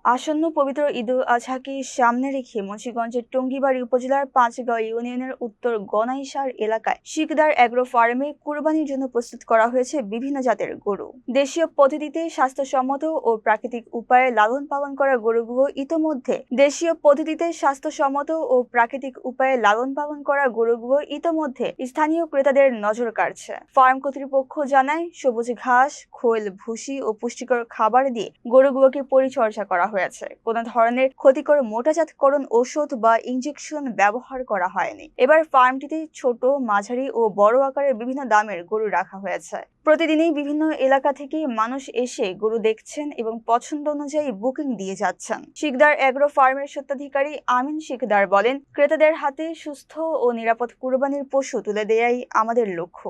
আসন্ন পবিত্র ঈদুল আজহাকে সামনে রেখে মুন্সিগঞ্জের টঙ্গীবাড়ি উপজেলার পাঁচগাঁও ইউনিয়নের উত্তর গনাইসার এলাকায় শিকদার অ্যাগ্রো ফার্মে কুরবানির জন্য প্রস্তুত করা হয়েছে বিভিন্ন জাতের গরু। দেশীয় পদ্ধতিতে স্বাস্থ্যসম্মত ও প্রাকৃতিক উপায়ে লালন পালন করা গরুগুলো ইতোমধ্যে স্থানীয় ক্রেতাদের নজর কাড়ছে। ফার্ম কর্তৃপক্ষ জানায়, সবুজ ঘাস, খোল, ভুসি ও পুষ্টিকর খাবার দিয়ে গরুগুলোকে পরিচর্যা করা হয়েছে। কোনো ধরনের ক্ষতিকর মোটাজাতকরণ ওষুধ বা ইনজেকশন ব্যবহার করা হয়নি। এবার ফার্মটিতে ছোট, মাঝারি ও বড় আকারের বিভিন্ন দামের গরু রাখা হয়েছে। প্রতিদিনই বিভিন্ন এলাকা থেকে মানুষ এসে গরু দেখছেন এবং পছন্দ অনুযায়ী বুকিং দিয়ে যাচ্ছেন। শিকদার অ্যাগ্রো ফার্মের স্বত্বাধিকারী আমিন শিকদার বলেন, ক্রেতাদের হাতে সুস্থ ও নিরাপদ কুরবানির পশু তুলে দেয়াই আমাদের লক্ষ্য।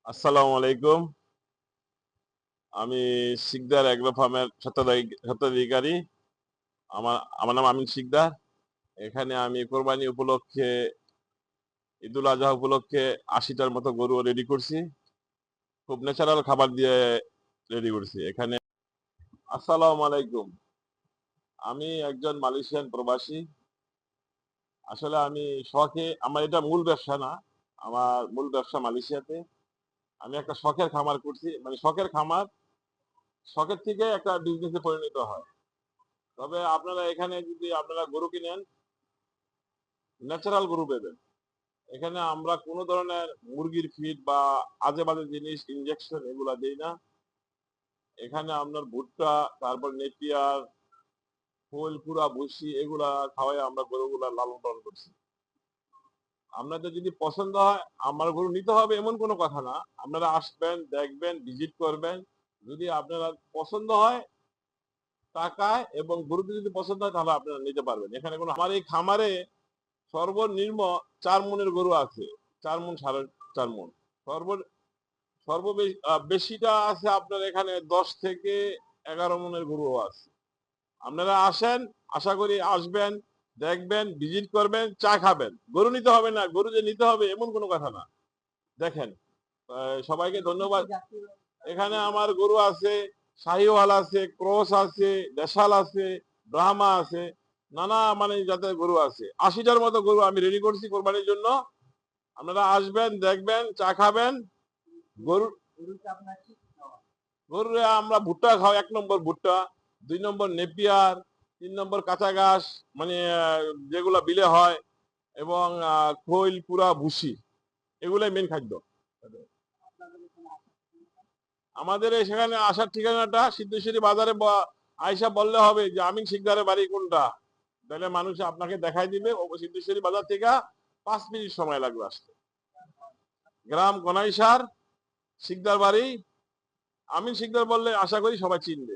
আসসালামু আলাইকুম। আমি শিকদার অ্যাগ্রো ফার্মের স্বত্বাধিকারী। আমার নাম আমিন শিকদার। এখানে আমি কোরবানি উপলক্ষে, ঈদুল আজহা উপলক্ষে 80টার মতো গরু রেডি করছি। খুব ন্যাচারাল খাবার দিয়ে রেডি করছি এখানে। আসসালামু আলাইকুম। আমি একজন মালয়েশিয়ান প্রবাসী। আসলে আমি শখে, আমার এটা মূল ব্যবসা না, আমার মূল ব্যবসা মালয়েশিয়াতে। আমি একটা শখের খামার করছি, মানে শখের খামার, শখের থেকে একটা বিজনেসে পরিণত হয়। তবে আপনারা এখানে যদি আপনারা গরু কিনেন, ন্যাচারাল গরু পাবেন। এখানে আমরা কোনো ধরনের মুরগির ফিড বা আজে বাজে জিনিস, ইনজেকশন এগুলা দেই না। এখানে আপনার ভুট্টা, তারপর নেপিয়ার, খোল, পুরা ভুসি এগুলা খাওয়াই আমরা গরুগুলা লালন পালন করছি। আপনাদের যদি পছন্দ হয়, আমার গরু নিতে হবে এমন কোনো কথা না। আপনারা আসবেন, দেখবেন, ভিজিট করবেন। যদি আপনারা পছন্দ হয় টাকায় এবং গরুটি যদি পছন্দ হয়, তাহলে আপনারা নিতে পারবেন। এখানে কোনো, আমার এই খামারে সর্বনিম্ন 4 মনের গরু আছে, 4 মন, 4.5 মন। বেশিটা আছে আপনার এখানে 10 থেকে 11 মনের গরু আছে। আপনারা আসেন, আশা করি আসবেন, দেখবেন, ভিজিট করবেন, চা খাবেন। গরু নিতে হবে না, গরু যে নিতে হবে এমন কোনো কথা না। দেখেন, সবাইকে ধন্যবাদ। এখানে আমার গরু আছে, শাহিওয়াল আছে, ক্রস আছে, দেশাল আছে, ব্রাহ্মা আছে, নানা মানে জাতের গরু আছে। 80টার মতো গরু আমি রেডি করছি কোরবানির জন্য। আপনারা আসবেন, দেখবেন, চা খাবেন। গরু গরুরে আমরা ভুট্টা খাওয়া, 1 নম্বর ভুট্টা, 2 নম্বর নেপিয়ার, 3 নম্বর কাঁচা ঘাস, মানে যেগুলা বিলে হয়, এবং খৈল, পুরা ভুসি, এগুলাই মেন খাদ্য। আমাদের সেখানে আসার ঠিকানাটা সিদ্ধেশ্বরী বাজারে আয়সা বললে হবে যে আমিন শিকদারের বাড়ি কোনটা, তাহলে মানুষ আপনাকে দেখাই দিবে। সিদ্ধেশ্বরী বাজার থেকে 5 মিনিট সময় লাগবে আসতে। গ্রাম গনাইসার, শিকদার বাড়ি। আমিন শিকদার বললে আশা করি সবাই চিনবে।